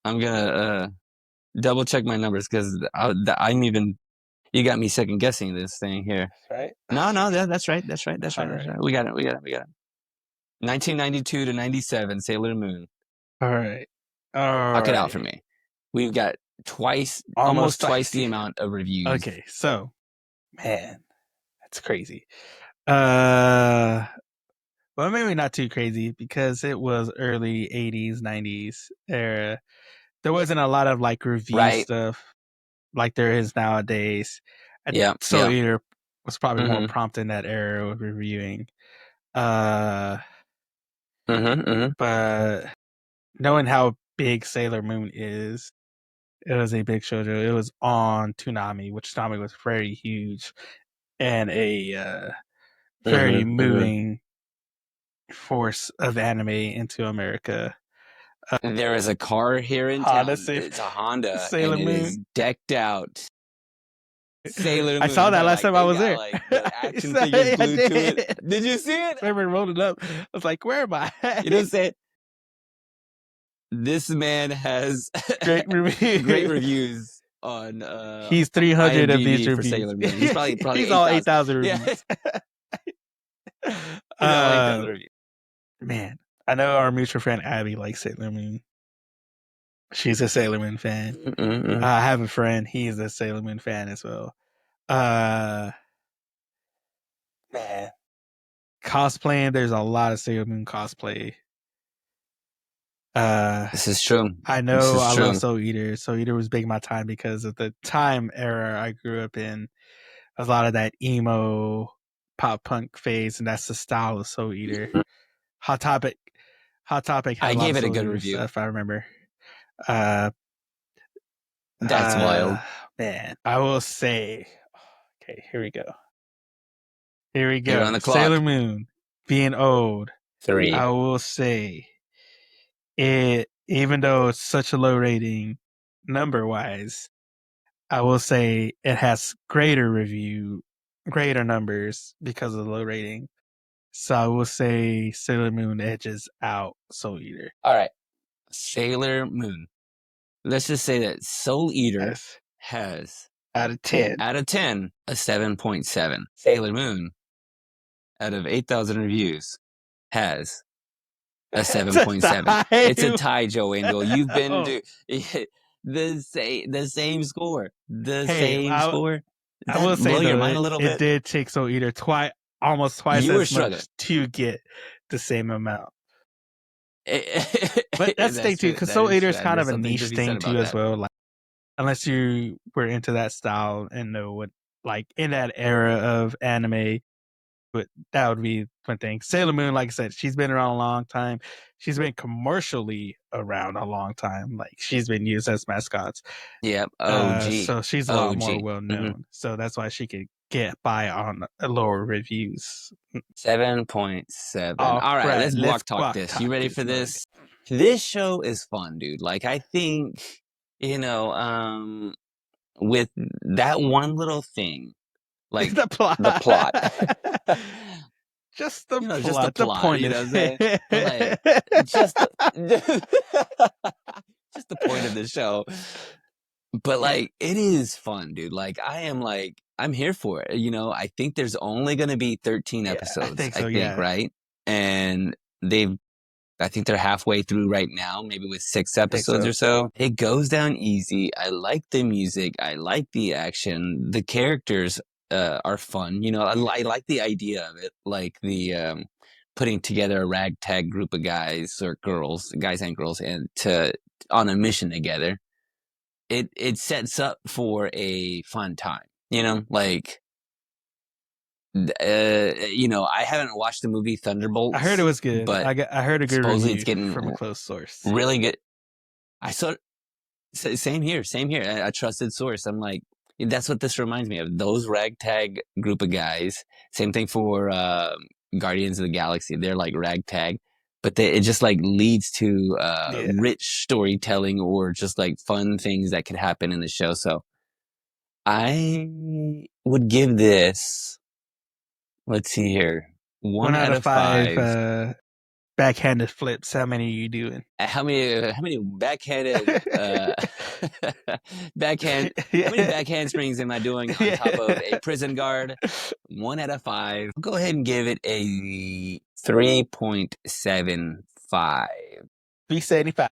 I'm gonna double check my numbers because I'm even. You got me second guessing this thing here. Right? No, that's right. We got it. 1992 to 97, Sailor Moon. All right. Knock it out for me. We've got almost twice the amount of reviews. Okay, so, man, that's crazy. Well, maybe not too crazy because it was early 80s, 90s era. There wasn't a lot of like review stuff like there is nowadays. Soul Eater was probably more prompt in that era with reviewing. But knowing how big Sailor Moon is, it was a big shoujo. It was on Toonami, which Toonami was very huge and a very moving force of anime into America. There is a car here in town. It's a Honda, Sailor Moon. It is decked out. Sailor Moon. I saw that last time I was there. Like, the action figures glued to it. Did you see it? I remember rolling it up. I was like, where am I? You know what I'm saying? This man has great reviews on he's 300 of these reviews. Sailor Moon. He's probably he's all 8,000 reviews. Yeah. Man, I know our mutual friend Abby likes Sailor Moon. She's a Sailor Moon fan. I have a friend, he's a Sailor Moon fan as well. Man, cosplaying, there's a lot of Sailor Moon cosplay. This is true. I know I love Soul Eater. Soul Eater was big in my time because of the time era I grew up in. A lot of that emo pop punk phase, and that's the style of Soul Eater. Hot Topic had I gave it a good review stuff, I remember. That's wild. Man, I will say, okay, here we go. You're on the clock. Sailor Moon being old. 3. I will say it, even though it's such a low rating number wise, I will say it has greater numbers because of the low rating. So I will say Sailor Moon edges out Soul Eater. All right. Sailor Moon. Let's just say that Soul Eater has out of 10, a 7.7. Sailor Moon, out of 8,000 reviews, has a 7.7. It's a tie, Joe Angel. You've been to the same score. Score. I will say, blow your though, mind a little bit. It did take Soul Eater almost twice as much to get the same amount. But that's the thing too, because Soul Eater is kind of a niche thing too as well. Like, unless you were into that style and know what, like in that era of anime, but that would be one thing. Sailor Moon, like I said, she's been around a long time. She's been commercially around a long time. Like she's been used as mascots. Yep. OG. So she's a lot more well known. So that's why she could get by on lower reviews. 7.7. All right, let's walk talk this. You ready for this? This show is fun, dude. Like I think, with that one little thing, like the plot. Just the plot. Just the plot. The point, you know what I'm saying? Like, just the point of the show. But like, it is fun, dude. Like, I'm here for it. I think there's only going to be 13 episodes. I think, right? And I think they're halfway through right now, maybe with 6 episodes or so. It goes down easy. I like the music. I like the action. The characters are fun. I like the idea of it, like the putting together a ragtag group of guys or girls, guys and girls, and on a mission together. It sets up for a fun time. Like, I haven't watched the movie Thunderbolts. I heard it was good, but I heard a good review it's getting from a close source. Really good. I saw. Same here. A trusted source. I'm like, that's what this reminds me of. Those ragtag group of guys. Same thing for Guardians of the Galaxy. They're like ragtag, but it just like leads to rich storytelling or just like fun things that could happen in the show. So I would give this. Let's see here. 1 out of 5. Backhanded flips. How many are you doing? How many backhanded how many backhand springs am I doing on top of a prison guard? 1 out of 5. I'll go ahead and give it a 3.75. 375.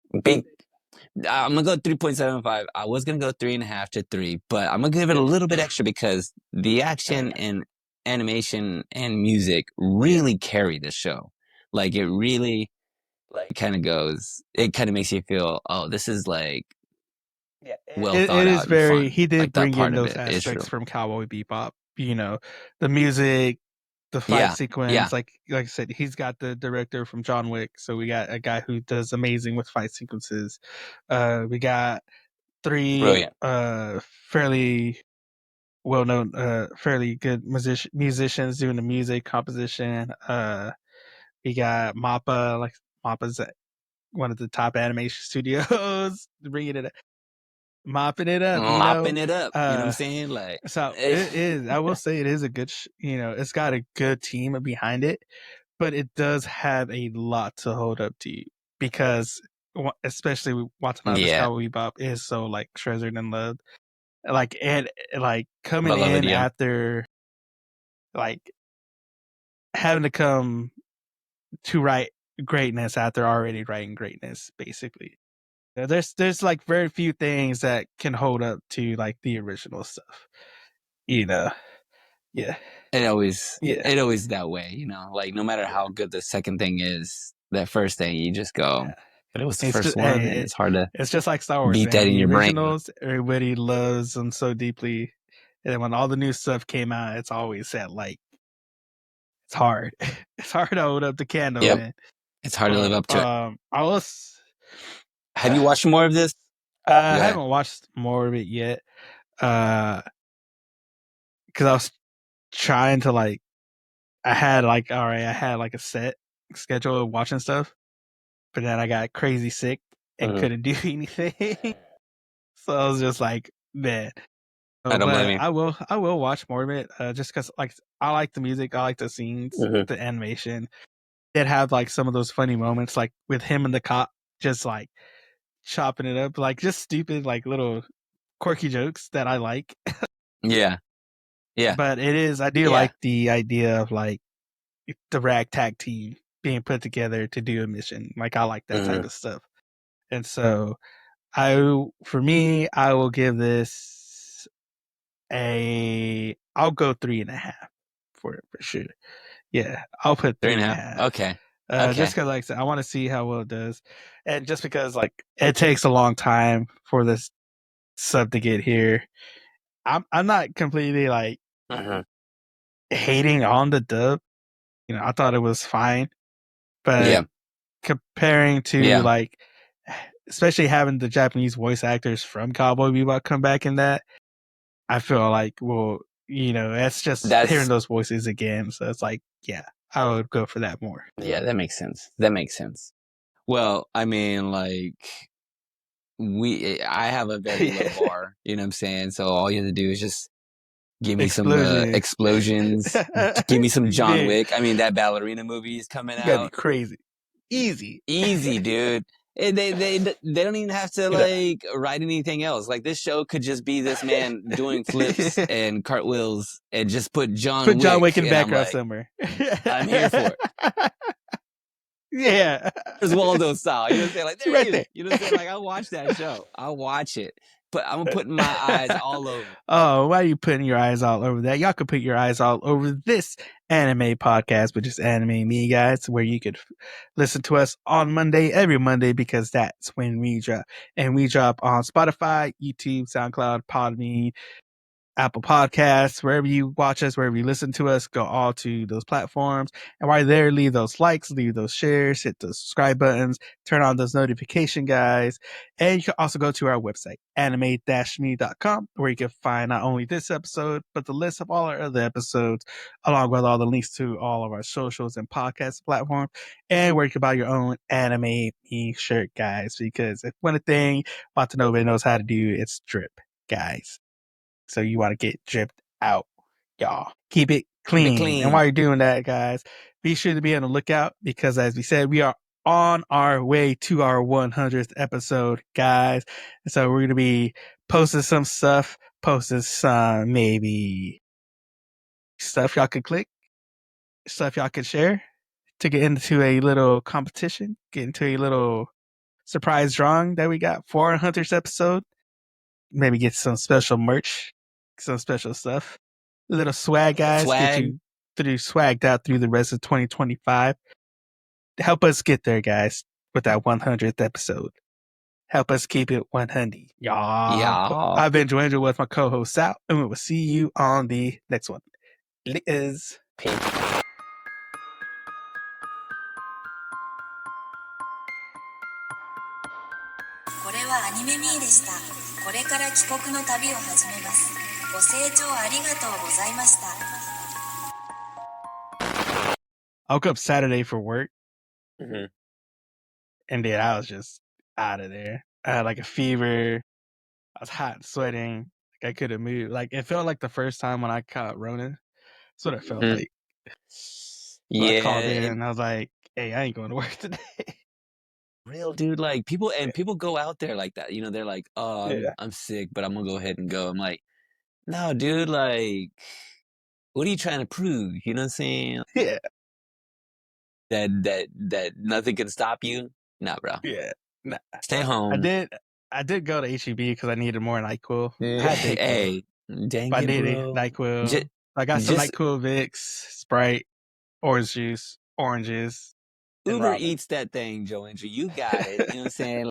I'm gonna go 3.75. I was gonna go 3.5 to 3, but I'm gonna give it a little bit extra because the action and animation and music really carry the show. Like it really kind of goes. It kind of makes you feel, oh, this is like well it thought is out and very. fun. He did Like that bring in part of those it is aspects true. from Cowboy Bebop. The music, the fight sequence. Like I said, he's got the director from John Wick, so we got a guy who does amazing with fight sequences. We got three fairly well-known, fairly good musicians doing the music composition. We got Mappa, like Mappa's one of the top animation studios, bringing it, mopping it up, mopping it up. You know what I'm saying? Like, so it is. I will say it is a good, it's got a good team behind it, but it does have a lot to hold up to you because, especially Watanabe's Cowboy Bebop is so like treasured and loved. Like and like coming in after, like having to come to write greatness after already writing greatness, basically. There's like very few things that can hold up to like the original stuff. Yeah. It always that way, like no matter how good the second thing is, that first thing you just go, but it was the first one, and it's hard to. It's just like Star Wars. Beat that in your brain. Originals, everybody loves them so deeply, and then when all the new stuff came out, it's always said like it's hard. It's hard to hold up the candle, man. It's hard to live up to it. Have you watched more of this? I haven't watched more of it yet. Because I was trying to I had a set schedule of watching stuff, but then I got crazy sick and couldn't do anything. So I was just like, man. I don't blame you. I will watch more of it, just because I like the music, I like the scenes, the animation. It had like some of those funny moments, like with him and the cop, just like chopping it up, like just stupid, like little quirky jokes that I like. Yeah. But I do like the idea of like the ragtag team being put together to do a mission. Like I like that type of stuff. And so I will give this I'll go 3.5 for it for sure. Yeah, I'll put 3.5. Okay. Just because, like I said, I want to see how well it does, and just because like it takes a long time for this sub to get here. I'm not completely like hating on the dub. I thought it was fine, but comparing to like, especially having the Japanese voice actors from Cowboy Bebop come back in that, I feel like, well, that's just hearing those voices again. So it's like, yeah, I would go for that more. Yeah, that makes sense. Well, I mean, like I have a very low bar, you know what I'm saying? So all you have to do is just give me some explosions, give me some John Wick. I mean, that ballerina movie is coming out. That'd be crazy. Easy, dude. They don't even have to like write anything else. Like this show could just be this man doing flips and cartwheels and just put John Wick in background somewhere. I'm here for it. Yeah. There's Waldo style. You know what I'm saying? Like there right there. You know what I'm saying? Like I'll watch that show. I'll watch it. But I'm putting my eyes all over. Oh, why are you putting your eyes all over that? Y'all could put your eyes all over this anime podcast, which is Anime Me, guys, where you could listen to us on Monday, every Monday, because that's when we drop. And we drop on Spotify, YouTube, SoundCloud, Podbean, Apple Podcasts, wherever you watch us, wherever you listen to us, go all to those platforms. And while you're there, leave those likes, leave those shares, hit the subscribe buttons, turn on those notification guys. And you can also go to our website, anime-me.com, where you can find not only this episode, but the list of all our other episodes, along with all the links to all of our socials and podcast platforms, and where you can buy your own Anime Me shirt, guys. Because if one thing Watanabe knows how to do, it's drip, guys. So you want to get dripped out, y'all. Keep it clean. And while you're doing that, guys, be sure to be on the lookout because, as we said, we are on our way to our 100th episode, guys. And so we're going to be posting some stuff, posting some maybe stuff y'all could click, stuff y'all could share, to get into a little competition, get into a little surprise drawing that we got for our Hunters episode. Maybe get some special merch, some special stuff. A little swag, guys. Get you swagged out through the rest of 2025. Help us get there, guys, with that 100th episode. Help us keep it 100. Y'all. I've been Joandrew with my co-host Sal, and we will see you on the next one. Liz. Peace. これはアニメミーでした。これから帰国の旅を始めます。ご清聴ありがとうございました。I woke up Saturday for work, and then I was just out of there. I had like a fever. I was hot and sweating. Like I couldn't move. Like it felt like the first time when I caught Rona. That's what it felt like. So I called in and I was like, "Hey, I ain't going to work today." Real dude, like people go out there like that. You know, they're like, "Oh, I'm sick, but I'm gonna go ahead and go." I'm like, "No, dude, like, what are you trying to prove? You know what I'm saying? Yeah. That nothing can stop you? Nah, bro. Yeah. Nah. Stay home." I did go to HEB because I needed more NyQuil. Hey, dang I it, needed bro. NyQuil. I got some NyQuil, Vicks, Sprite, orange juice, oranges. Uber eats that thing, Joandrew. You got it. You know what I'm saying?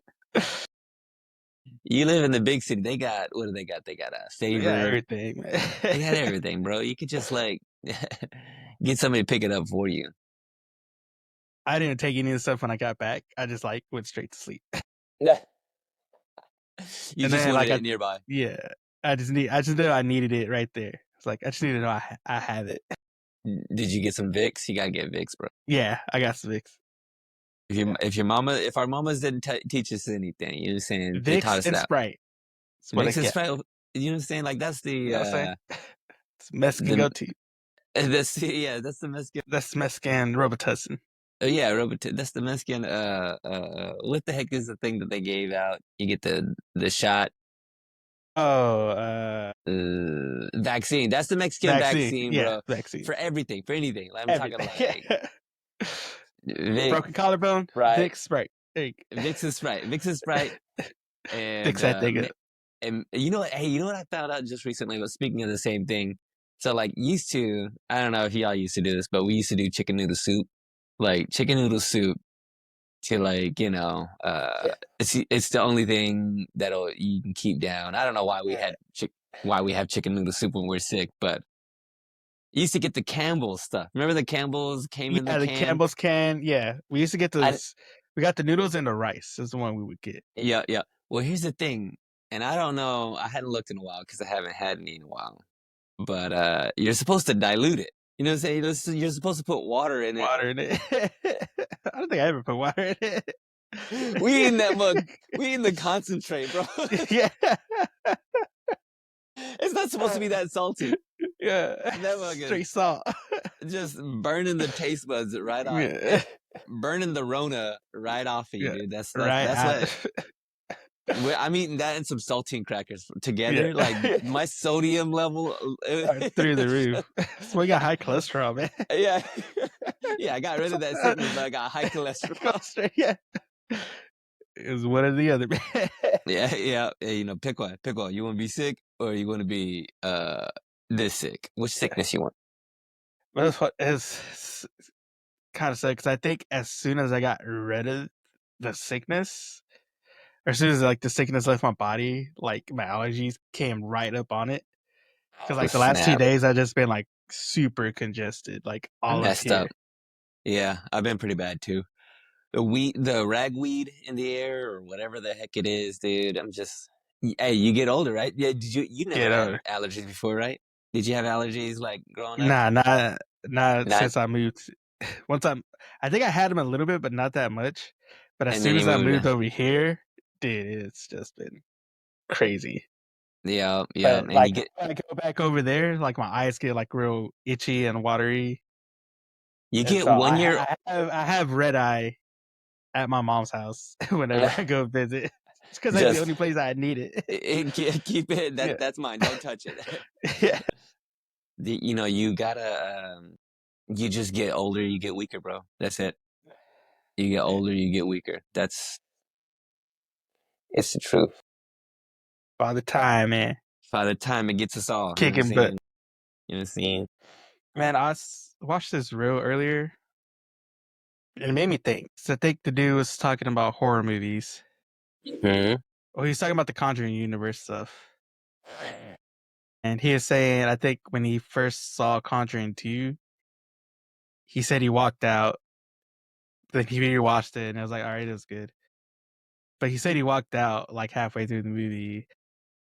You live in the big city. They got, what do they got? They got a favor. They got everything, man. They got everything, bro. You could just like get somebody to pick it up for you. I didn't take any of the stuff when I got back. I just like went straight to sleep. Yeah. You and just then, wanted like, it nearby. Yeah. I just knew I needed it right there. It's like I just need to know I have it. Did you get some Vicks? You gotta get Vicks, bro. Yeah, I got some Vicks. If our mamas didn't teach us anything, you know what I'm saying? Vicks they taught us and that. Sprite. Vicks and Sprite. You know what I'm saying? Like that's the you know what I'm saying? It's Mexican go-to. That's the Mexican. That's Mexican Robitussin. Oh yeah, Robitussin. That's the Mexican. What the heck is the thing that they gave out? You get the shot. Vaccine. That's the Mexican vaccine, bro. Vaccine. For everything, for anything. Like, I'm talking like broken collarbone, right? Vicks, Sprite. Vicks and Sprite. Vicks and Sprite. And Vicks that thing up. And you know what I found out just recently? But speaking of the same thing, so like used to, I don't know if y'all used to do this, but we used to do chicken noodle soup, like chicken noodle soup. To like, you know, it's the only thing you can keep down. I don't know why we have chicken noodle soup when we're sick, but you used to get the Campbell's stuff. Remember the Campbell's came in the can? Yeah, the Campbell's can. Yeah, we used to get those. We got the noodles and the rice. Is the one we would get. Yeah. Well, here's the thing, and I don't know. I hadn't looked in a while because I haven't had any in a while. But you're supposed to dilute it. You know what I'm saying? You're supposed to put water in it. I don't think I ever put water in it. We in that mug. We in the concentrate, bro. Yeah. It's not supposed to be that salty. Yeah. That mug is straight salt. Just burning the taste buds right off. Yeah. Burning the Rona right off of you, dude. That's what. I'm eating that and some saltine crackers together. Yeah. Like my sodium level through the roof. So we got high cholesterol, man. Yeah. I got rid of that sickness, but I got high cholesterol. Yeah. It was one or the other, man. Yeah. You know, pick one. You want to be sick or you want to be this sick? Which sickness you want? Well, it's kind of sad because I think as soon as I got rid of the sickness, or as soon as like the sickness left my body, like my allergies came right up on it. Because like the last 2 days, I've just been like super congested, like all messed up. Yeah, I've been pretty bad too. The ragweed in the air or whatever the heck it is, dude. I'm just, hey, you get older, right? Yeah, you never had allergies before, right? Did you have allergies like growing up? Nah, since I moved. I think I had them a little bit, but not that much. But as soon as I moved over here, dude, it's just been crazy. Yeah. And like, when I go back over there, like my eyes get like real itchy and watery. You get 1 year. I have red eye at my mom's house whenever I go visit. It's because that's the only place I need it. Keep it. That's mine. Don't touch it. Yeah. You gotta you just get older, you get weaker, bro. That's it. You get older, you get weaker. It's the truth. By the time, man. By the time it gets us all. Kicking butt. You know what I'm saying? Man, I watched this reel earlier. It made me think. So I think the dude was talking about horror movies. Mm-hmm. Well, he's talking about the Conjuring universe stuff. And he was saying, I think when he first saw Conjuring 2, he said he walked out. Then he rewatched it and I was like, all right, it was good. But he said he walked out like halfway through the movie.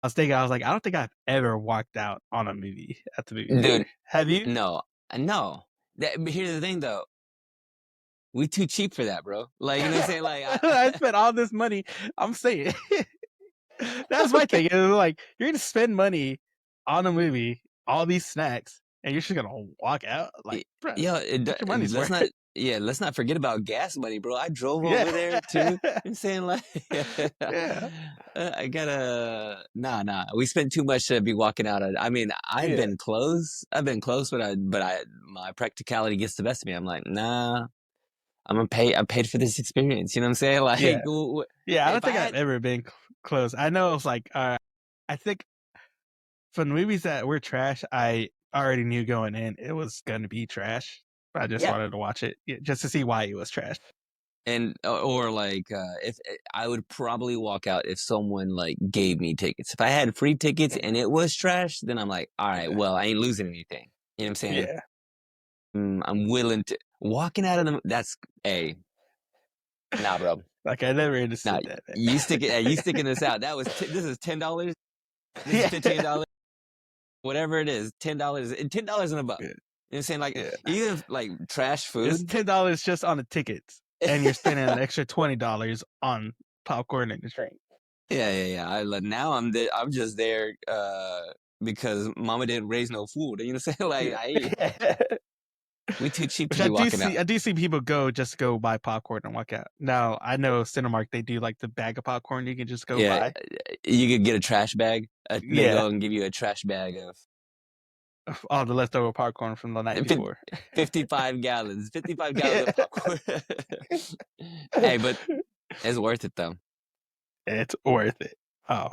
I was like, I don't think I've ever walked out on a movie at the movie. Dude, have you? No. But here's the thing, though. We too cheap for that, bro. Like, you know what I'm saying? Like, I spent all this money. I'm saying that's my thing. It's like you're gonna spend money on a movie, all these snacks, and you're just gonna walk out. Like, bro, your money's worth. Let's not forget about gas money, bro. I drove over there too. I'm saying, like, I gotta nah. We spent too much to be walking out. I mean, I've been close, but my practicality gets the best of me. I'm like, nah. I'm gonna pay. I paid for this experience. You know what I'm saying? Like, I don't think I've ever been close. I know it's like, I think for the movies that were trash, I already knew going in it was gonna be trash. I just wanted to watch it just to see why it was trash. And or like, if I would probably walk out if someone like gave me tickets. If I had free tickets and it was trash, then I'm like, all right, well, I ain't losing anything. You know what I'm saying? Yeah. I'm willing to walking out of them. That's nah, bro. Like I never understood that. Man. You sticking this out. This is $10. This is $15. Whatever it is, $10 and above. Yeah. You know what I'm saying? Like, even like trash food. It's $10 just on the tickets, and you're spending an extra $20 on popcorn and the drink. Yeah. Now I'm just there because Mama didn't raise no food. You know what I'm saying? Like, we too cheap to be walking out. I do see people just go buy popcorn and walk out. Now, I know Cinemark, they do like the bag of popcorn you can just go buy. You could get a trash bag. They go and give you a trash bag of all the leftover popcorn from the night before. 55 gallons. 55 gallons of popcorn. Hey, but it's worth it, though. It's worth it. Oh.